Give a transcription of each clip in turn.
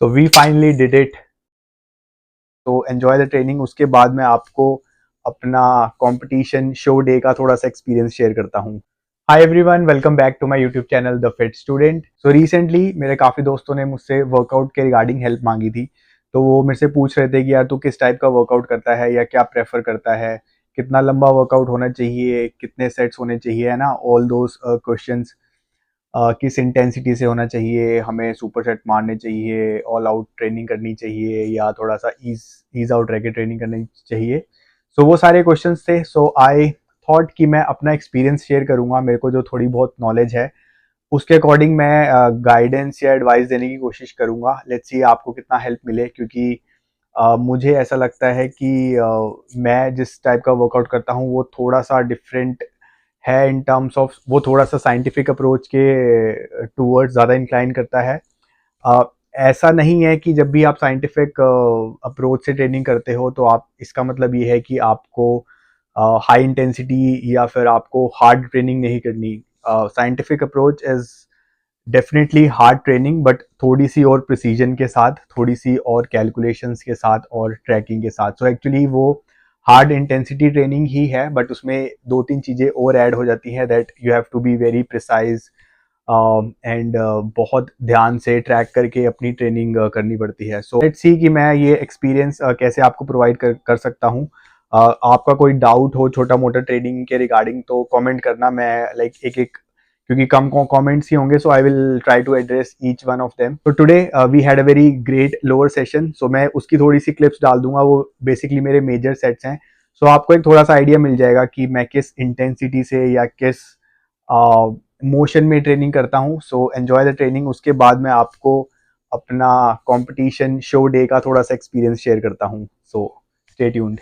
So we finally did it. तो enjoy the training. उसके बाद मैं आपको अपना कंपटीशन शो डे का थोड़ा सा एक्सपीरियंस शेयर करता हूँ। Hi everyone, welcome back to my YouTube channel the fit student. So recently मेरे काफ़ी दोस्तों ने मुझसे वर्कआउट के रिगार्डिंग हेल्प मांगी थी। तो वो मेरे से पूछ रहे थे कि यार तू किस टाइप का वर्कआउट करता है या क्या प्रेफर करता है, कितना लंबा वर्कआउट होना चाहिए, कितने सेट्स होने चाहिए, है ना, ऑल दोज क्वेश्चंस। किस इंटेंसिटी से होना चाहिए, हमें सुपर सेट मारने चाहिए, ऑल आउट ट्रेनिंग करनी चाहिए या थोड़ा सा ईज आउट रह के ट्रेनिंग करनी चाहिए। सो वो सारे क्वेश्चंस थे। सो आई थॉट कि मैं अपना एक्सपीरियंस शेयर करूंगा। मेरे को जो थोड़ी बहुत नॉलेज है उसके अकॉर्डिंग मैं गाइडेंस या एडवाइस देने की कोशिश करूंगा। लेट्स सी आपको कितना हेल्प मिले, क्योंकि मुझे ऐसा लगता है कि मैं जिस टाइप का वर्कआउट करता हूँ वो थोड़ा सा डिफरेंट है इन टर्म्स ऑफ, वो थोड़ा सा साइंटिफिक अप्रोच के टूवर्ड्स ज़्यादा इंक्लाइन करता है। अ, ऐसा नहीं है कि जब भी आप साइंटिफिक अप्रोच से ट्रेनिंग करते हो तो आप, इसका मतलब ये है कि आपको हाई इंटेंसिटी या फिर आपको हार्ड ट्रेनिंग नहीं करनी। Scientific approach is definitely hard training, but थोड़ी सी और प्रिसीजन के साथ, थोड़ी सी और कैलकुलेशंस के साथ और ट्रैकिंग के साथ। सो एक्चुअली वो हार्ड इंटेंसिटी ट्रेनिंग ही है, बट उसमें दो तीन चीज़ें और ऐड हो जाती हैं, that you have to be very precise and बहुत ध्यान से ट्रैक करके अपनी ट्रेनिंग करनी पड़ती है। सो लेट्स सी कि मैं ये एक्सपीरियंस कैसे आपको प्रोवाइड कर सकता हूँ। आपका कोई डाउट हो छोटा मोटा ट्रेनिंग के रिगार्डिंग तो कमेंट करना। मैं लाइक एक एक, क्योंकि कम कमेंट्स ही होंगे, so I will try to address each one of them. तो today we had a very great lower session. So मैं उसकी थोड़ी सी क्लिप्स डाल दूंगा, वो बेसिकली मेरे मेजर सेट्स हैं। सो आपको एक थोड़ा सा आइडिया मिल जाएगा कि मैं किस इंटेंसिटी से या किस मोशन में ट्रेनिंग करता हूँ। So enjoy the training. उसके बाद मैं आपको अपना कंपटीशन शो डे का थोड़ा सा एक्सपीरियंस शेयर करता हूँ। So stay tuned.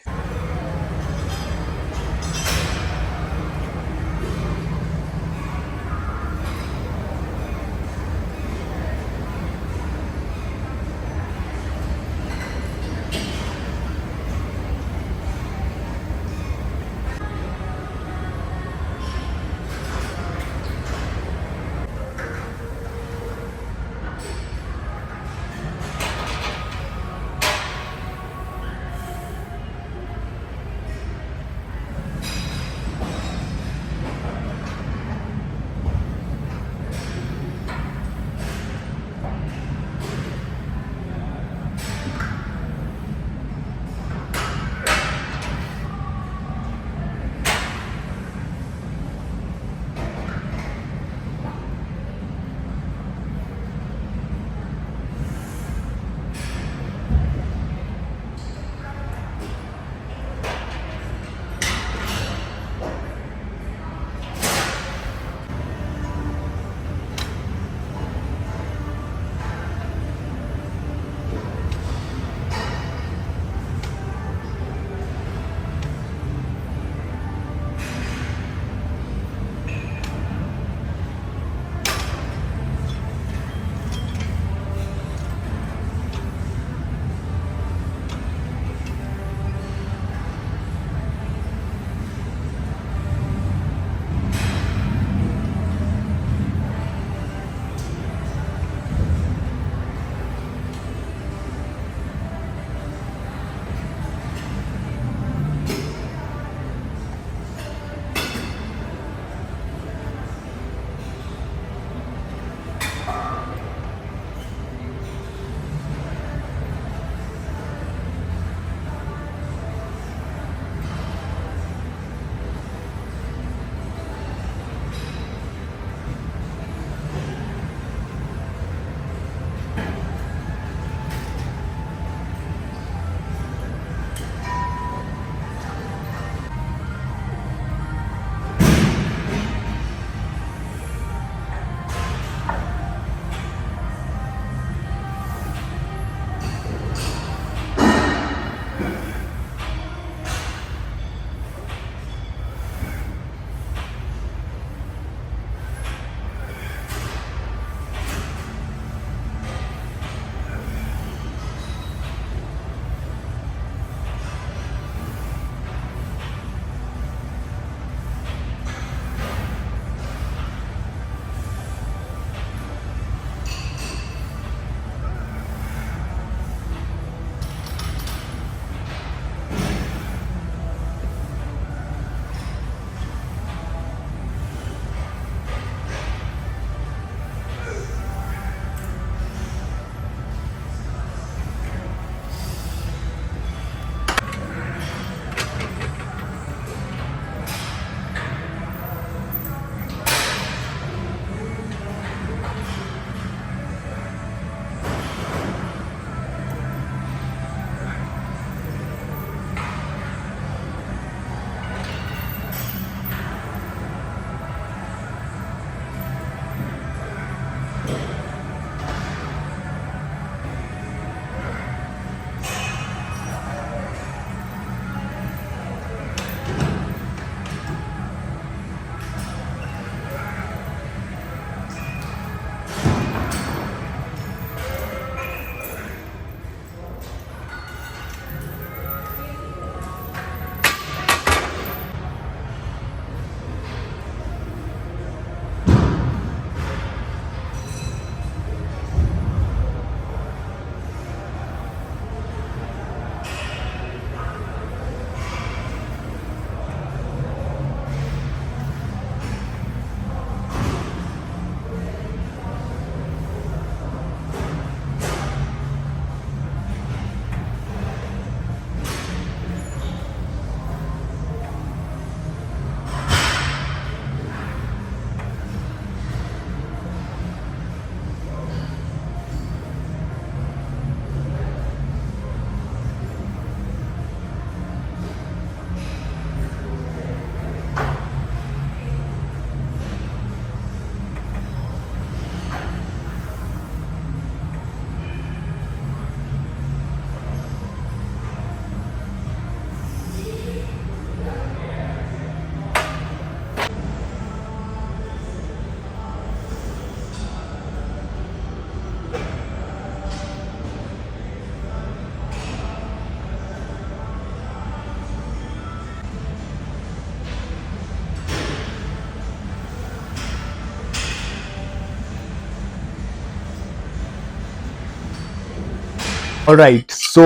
Alright, so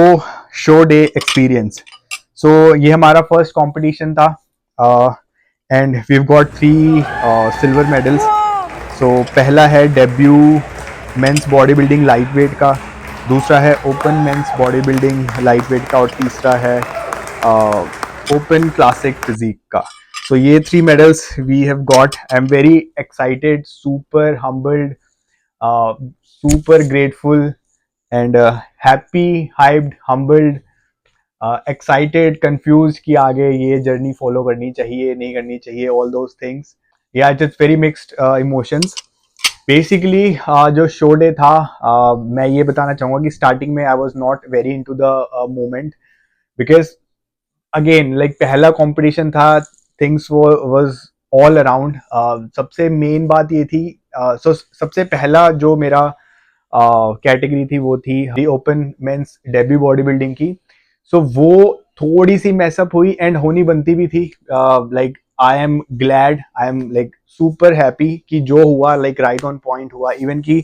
show day experience. So ये हमारा फर्स्ट कंपटीशन था and we got 3 silver medals. So पहला है debut men's body building light weight का, दूसरा है open men's body building light weight का और तीसरा है ओपन क्लासिक फिजिक का। सो ये 3 medals we have got. I am very excited, super humbled, super grateful and happy, hyped, humbled, excited, confused कि आगे ये जर्नी फॉलो करनी चाहिए नहीं करनी चाहिए, all those things. Yeah, just very mixed emotions. Basically जो शो डे था, मैं ये बताना चाहूँगा कि स्टार्टिंग में I was not very into the moment, because again like पहला कंपटीशन था, थिंग्स वाज ऑल अराउंड। सबसे मेन बात ये थी, सबसे पहला जो मेरा कैटेगरी थी वो थी open men's debut body building की। सो वो थोड़ी सी मैसअप हुई एंड होनी बनती भी थी। Like I am glad, I am like super happy कि जो हुआ लाइक राइट ऑन पॉइंट हुआ। इवन कि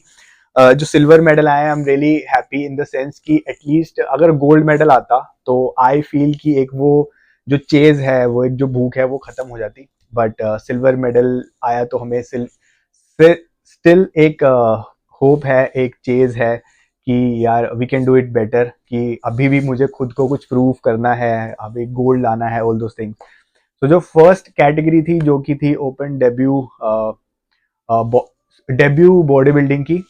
जो सिल्वर मेडल आया, I am really happy in the sense कि एटलीस्ट अगर गोल्ड मेडल आता तो आई फील कि एक वो जो चेज है, वो एक जो भूख है वो खत्म हो जाती। बट सिल्वर मेडल आया तो हमें स्टिल एक होप है, एक चेज है कि यार we can do it better, कि अभी भी मुझे खुद को कुछ प्रूव करना है, अभी गोल्ड लाना है, ऑल दोस थिंग्स। तो जो फर्स्ट कैटेगरी थी जो कि थी ओपन डेब्यू बॉडी बिल्डिंग की,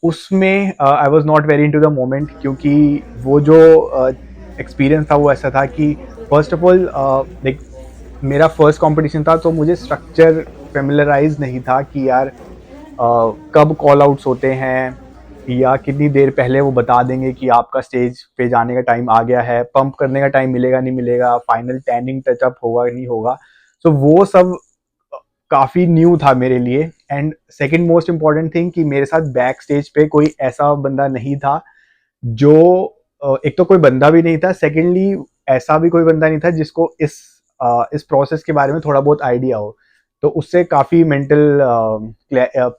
उसमें I was not very into the moment, क्योंकि वो जो एक्सपीरियंस था वो ऐसा था कि फर्स्ट ऑफ ऑल लाइक मेरा फर्स्ट कंपटीशन था, तो मुझे स्ट्रक्चर फेमिलराइज नहीं था कि यार कब कॉल आउट्स होते हैं या कितनी देर पहले वो बता देंगे कि आपका स्टेज पे जाने का टाइम आ गया है, पंप करने का टाइम मिलेगा नहीं मिलेगा, फाइनल टैनिंग टचअप होगा नहीं होगा। सो वो सब काफ़ी न्यू था मेरे लिए। And second most important thing कि मेरे साथ बैक स्टेज पे कोई ऐसा बंदा नहीं था जो एक तो कोई बंदा भी नहीं था, सेकेंडली ऐसा भी कोई बंदा नहीं था जिसको इस प्रोसेस के बारे में थोड़ा बहुत आइडिया हो। तो उससे काफ़ी मेंटल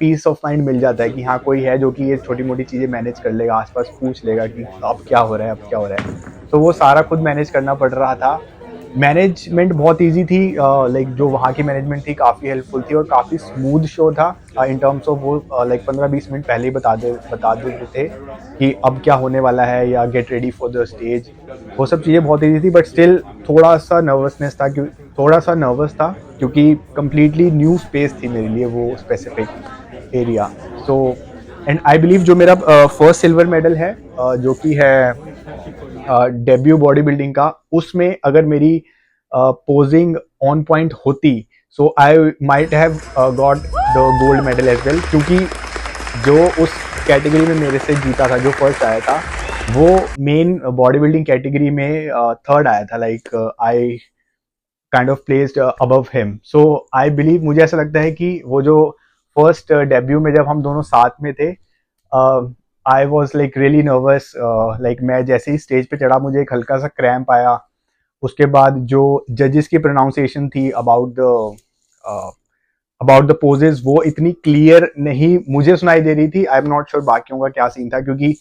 पीस ऑफ माइंड मिल जाता है कि हाँ कोई है जो कि ये छोटी मोटी चीज़ें मैनेज कर लेगा, आसपास पूछ लेगा कि अब क्या हो रहा है, अब क्या हो रहा है। तो वो सारा खुद मैनेज करना पड़ रहा था। मैनेजमेंट बहुत इजी थी, लाइक जो वहाँ की मैनेजमेंट थी काफ़ी हेल्पफुल थी और काफ़ी स्मूथ शो था इन टर्म्स ऑफ वो लाइक 15-20 मिनट पहले ही बता देते थे कि अब क्या होने वाला है या get ready for the stage. वो सब चीज़ें बहुत इजी थी, बट स्टिल थोड़ा सा नर्वस था क्योंकि कम्प्लीटली न्यू स्पेस थी मेरे लिए वो specific area. So and I believe जो मेरा फर्स्ट सिल्वर मेडल है जो कि है डेब्यू बॉडी बिल्डिंग का, उसमें अगर मेरी पोजिंग ऑन पॉइंट होती, so I might have got the gold medal as well, क्योंकि जो उस कैटेगरी में मेरे से जीता था, जो फर्स्ट आया था, वो मेन बॉडी बिल्डिंग कैटेगरी में थर्ड आया था। Like I kind of placed above him. So I believe, मुझे ऐसा लगता है कि वो जो फर्स्ट डेब्यू में जब हम दोनों साथ में थे, I was like really nervous. Like मैं जैसे ही स्टेज पे चढ़ा मुझे एक हल्का सा क्रैम्प आया। उसके बाद जो जजेस की प्रोनाउंसिएशन थी अबाउट द पोजेज, वो इतनी क्लियर नहीं मुझे सुनाई दे रही थी। आई एम नॉट श्योर बाकियों का क्या सीन था, क्योंकि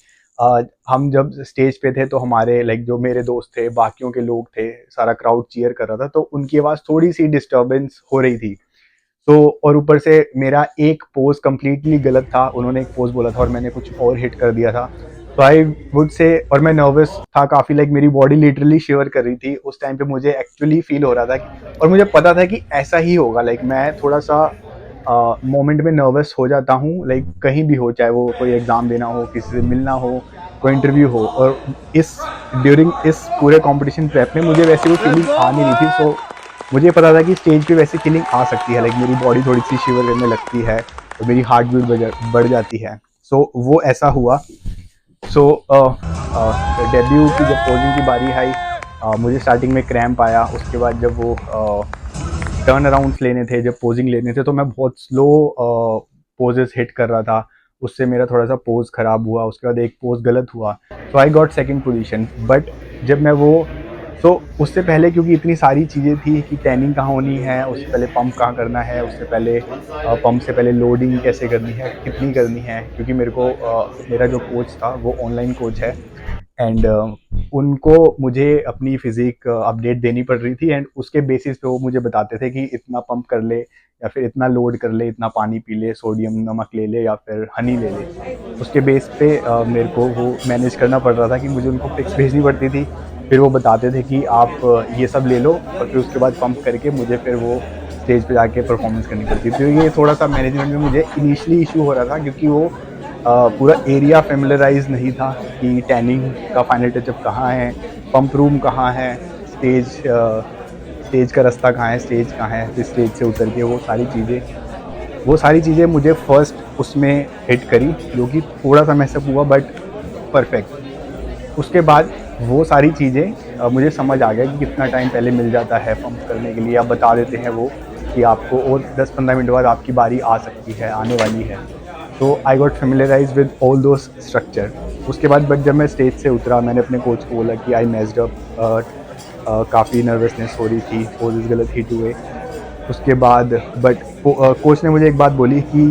हम जब स्टेज पे थे तो हमारे लाइक जो मेरे दोस्त थे, बाकियों के लोग थे, सारा क्राउड चीयर कर रहा था, तो उनकी आवाज़ थोड़ी सी डिस्टर्बेंस हो रही थी। तो और ऊपर से मेरा एक पोज कंप्लीटली गलत था, उन्होंने एक पोज बोला था और मैंने कुछ और हिट कर दिया था। तो आई वुड से, और मैं नर्वस था काफ़ी, लाइक मेरी बॉडी लिटरली शिवर कर रही थी उस टाइम पे। मुझे एक्चुअली फील हो रहा था और मुझे पता था कि ऐसा ही होगा। लाइक मैं थोड़ा सा मोमेंट में नर्वस हो जाता हूँ, लाइक कहीं भी हो, चाहे वो कोई एग्ज़ाम देना हो, किसी से मिलना हो, कोई इंटरव्यू हो। और ड्यूरिंग इस पूरे कंपटीशन प्रेप में मुझे वैसे वो फीलिंग आ नहीं रही थी। सो मुझे पता था कि स्टेज पे वैसी फीलिंग आ सकती है, लाइक मेरी बॉडी थोड़ी सी शिवर करने लगती है और मेरी हार्ट बीट बढ़ जाती है। सो वो ऐसा हुआ। सो डेब्यू की जब पोजिंग की बारी आई, मुझे स्टार्टिंग में क्रैम्प आया। उसके बाद जब वो टर्न अराउंड्स लेने थे, जब पोजिंग लेने थे, तो मैं बहुत स्लो पोजेस हिट कर रहा था। उससे मेरा थोड़ा सा पोज ख़राब हुआ, उसके बाद एक पोज गलत हुआ। So I got second position. But जब मैं वो उससे पहले, क्योंकि इतनी सारी चीज़ें थी कि टैनिंग कहाँ होनी है, उससे पहले पंप कहाँ करना है, उससे पहले पंप से पहले लोडिंग कैसे करनी है, कितनी करनी है, क्योंकि मेरे को मेरा जो कोच था वो ऑनलाइन कोच है। एंड उनको मुझे अपनी फिजिक अपडेट देनी पड़ रही थी, एंड उसके बेसिस पे वो मुझे बताते थे कि इतना पंप कर ले, या फिर इतना लोड कर ले, इतना पानी पी ले, सोडियम नमक ले ले, या फिर हनी ले ले। उसके बेस पे मेरे को वो मैनेज करना पड़ रहा था कि मुझे उनको पिक्स भेजनी पड़ती थी। फिर वो बताते थे कि आप ये सब ले लो, और फिर उसके बाद पंप करके मुझे फिर वो स्टेज पे जाके परफॉर्मेंस करनी पड़ती थी। तो ये थोड़ा सा मैनेजमेंट में मुझे इनिशियली इशू हो रहा था, क्योंकि वो पूरा एरिया फेमिलराइज नहीं था कि टैनिंग का फाइनल टचअप कहाँ है, पंप रूम कहाँ है, स्टेज का रास्ता कहाँ है, स्टेज कहाँ है, फिर स्टेज से उतर के वो सारी चीज़ें मुझे फर्स्ट उसमें हिट करी, जो कि थोड़ा सा मैसअप हुआ बट परफेक्ट। उसके बाद वो सारी चीज़ें मुझे समझ आ गया कि कितना टाइम पहले मिल जाता है पंप करने के लिए। आप बता देते हैं वो कि आपको और 10-15 मिनट बाद आपकी बारी आ सकती है, आने वाली है। तो I got familiarise with all those structure. उसके बाद बट जब मैं स्टेज से उतरा, मैंने अपने कोच को बोला कि आई मेस्ड अप, काफ़ी नर्वसनेस हो रही थी, पोजेस गलत हिट हुए। उसके बाद बट कोच ने मुझे एक बात बोली कि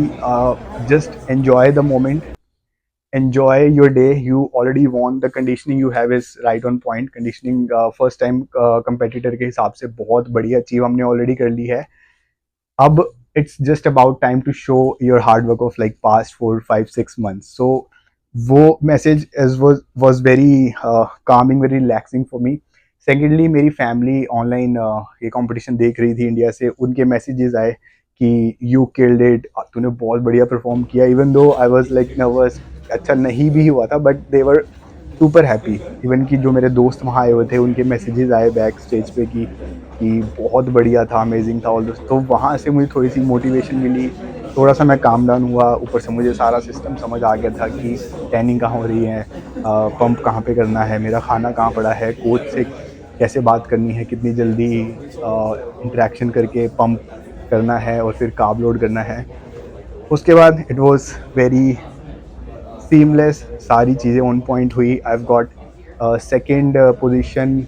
just enjoy the moment, enjoy your day, you already won, the conditioning you have is right on point, conditioning first time competitor के हिसाब से बहुत बढ़िया अचीव हमने ऑलरेडी कर ली है। अब it's just about time to show your hard work of like past 4-5-6 months। So वो message was very calming, very relaxing for me. Secondly, मेरी फैमिली ऑनलाइन ये कंपटीशन देख रही थी इंडिया से, उनके मैसेजेस आए कि यू किल्ड इट, तूने बहुत बढ़िया परफॉर्म किया। Even though I was like nervous, अच्छा नहीं भी हुआ था, but they were super happy. Even कि जो मेरे दोस्त वहाँ आए हुए थे, उनके मैसेजेस आए बैक स्टेज पे कि बहुत बढ़िया था, अमेजिंग था ऑल दिस। तो वहाँ से मुझे थोड़ी सी मोटिवेशन मिली, थोड़ा सा मैं काम डाउन हुआ। ऊपर से मुझे सारा सिस्टम समझ आ गया था कि टैनिंग कहाँ हो रही है, पंप कहाँ पे करना है, मेरा खाना कहाँ पड़ा है, कोच से कैसे बात करनी है, कितनी जल्दी इंटरेक्शन करके पंप करना है और फिर कार्ब लोड करना है। उसके बाद इट वाज वेरी सीमलेस, सारी चीज़ें ऑन पॉइंट हुई। I have got second position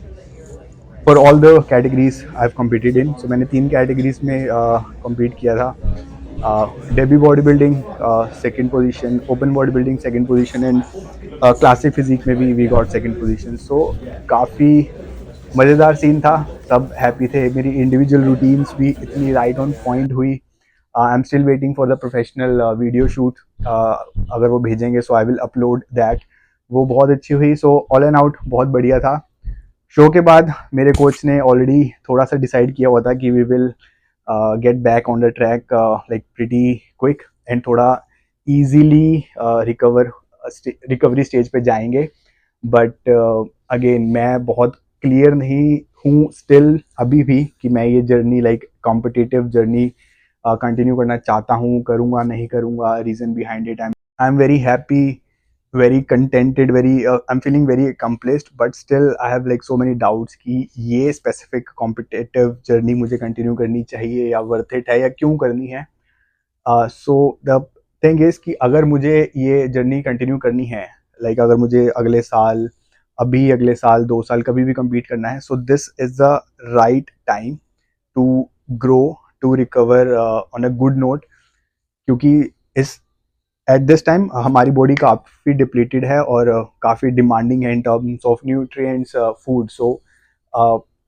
for all the categories I have competed in. So मैंने 3 कैटेगरीज में कम्पीट किया था। Debut body building second position, open body building second position, and classic physique में भी we got second position. So काफ़ी मज़ेदार scene था, सब हैप्पी थे। मेरी इंडिविजुअल रूटीन्स भी इतनी राइट ऑन पॉइंट हुई। I am still waiting for the professional video shoot, अगर वो भेजेंगे सो आई विल अपलोड दैट। वो बहुत अच्छी हुई। सो ऑल एंड आउट बहुत बढ़िया था। शो के बाद मेरे कोच ने ऑलरेडी थोड़ा सा डिसाइड किया हुआ था कि we will get back on the track like pretty quick, and थोड़ा इजीली रिकवरी स्टेज पे जाएंगे। बट अगेन मैं बहुत क्लियर नहीं हूँ स्टिल अभी भी कि मैं ये journey like competitive journey continue करना चाहता हूँ, करूँगा नहीं करूँगा। Reason behind it, I am very happy, very contented, very I'm feeling very accomplished, but still I have like so many doubts कि ये specific competitive journey मुझे continue करनी चाहिए या worth it है या क्यों करनी है। So the thing is कि अगर मुझे ये journey continue करनी है, like अगर मुझे अगले साल, अभी अगले साल 2 साल कभी भी compete करना है, so this is the right time to grow, to recover on a good note। क्योंकि इस एट दिस टाइम हमारी बॉडी काफ़ी डिप्लीटेड है और काफ़ी डिमांडिंग है in terms of nutrients, food. So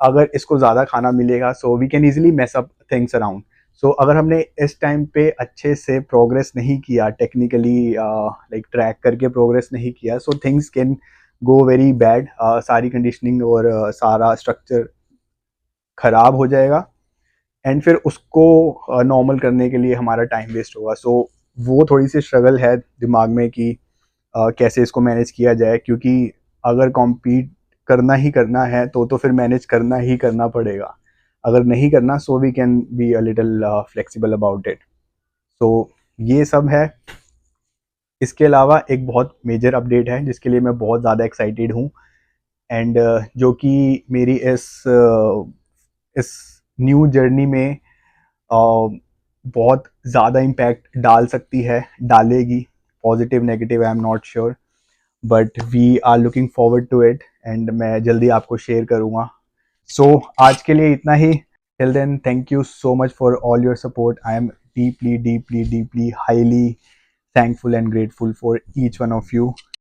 अगर इसको ज़्यादा खाना मिलेगा so we can easily mess up things around. So अगर हमने इस टाइम पे अच्छे से प्रोग्रेस नहीं किया, टेक्निकली लाइक ट्रैक करके प्रोग्रेस नहीं किया, so things can go very bad. सारी कंडीशनिंग और सारा स्ट्रक्चर ख़राब हो जाएगा, एंड फिर उसको नॉर्मल करने के लिए हमारा टाइम वेस्ट होगा। सो वो थोड़ी सी स्ट्रगल है दिमाग में कि कैसे इसको मैनेज किया जाए, क्योंकि अगर कॉम्पीट करना ही करना है तो फिर मैनेज करना ही करना पड़ेगा। अगर नहीं करना so we can be a little flexible about it. So ये सब है। इसके अलावा एक बहुत मेजर अपडेट है जिसके लिए मैं बहुत ज़्यादा एक्साइटेड हूँ, एंड जो कि मेरी इस न्यू जर्नी में बहुत ज़्यादा इम्पैक्ट डाल सकती है, डालेगी। Positive negative I am not sure, but we are looking forward to it, and मैं जल्दी आपको शेयर करूँगा। सो आज के लिए इतना ही। Till then, thank you so much for all your support. I am deeply deeply deeply highly thankful and grateful for each one of you।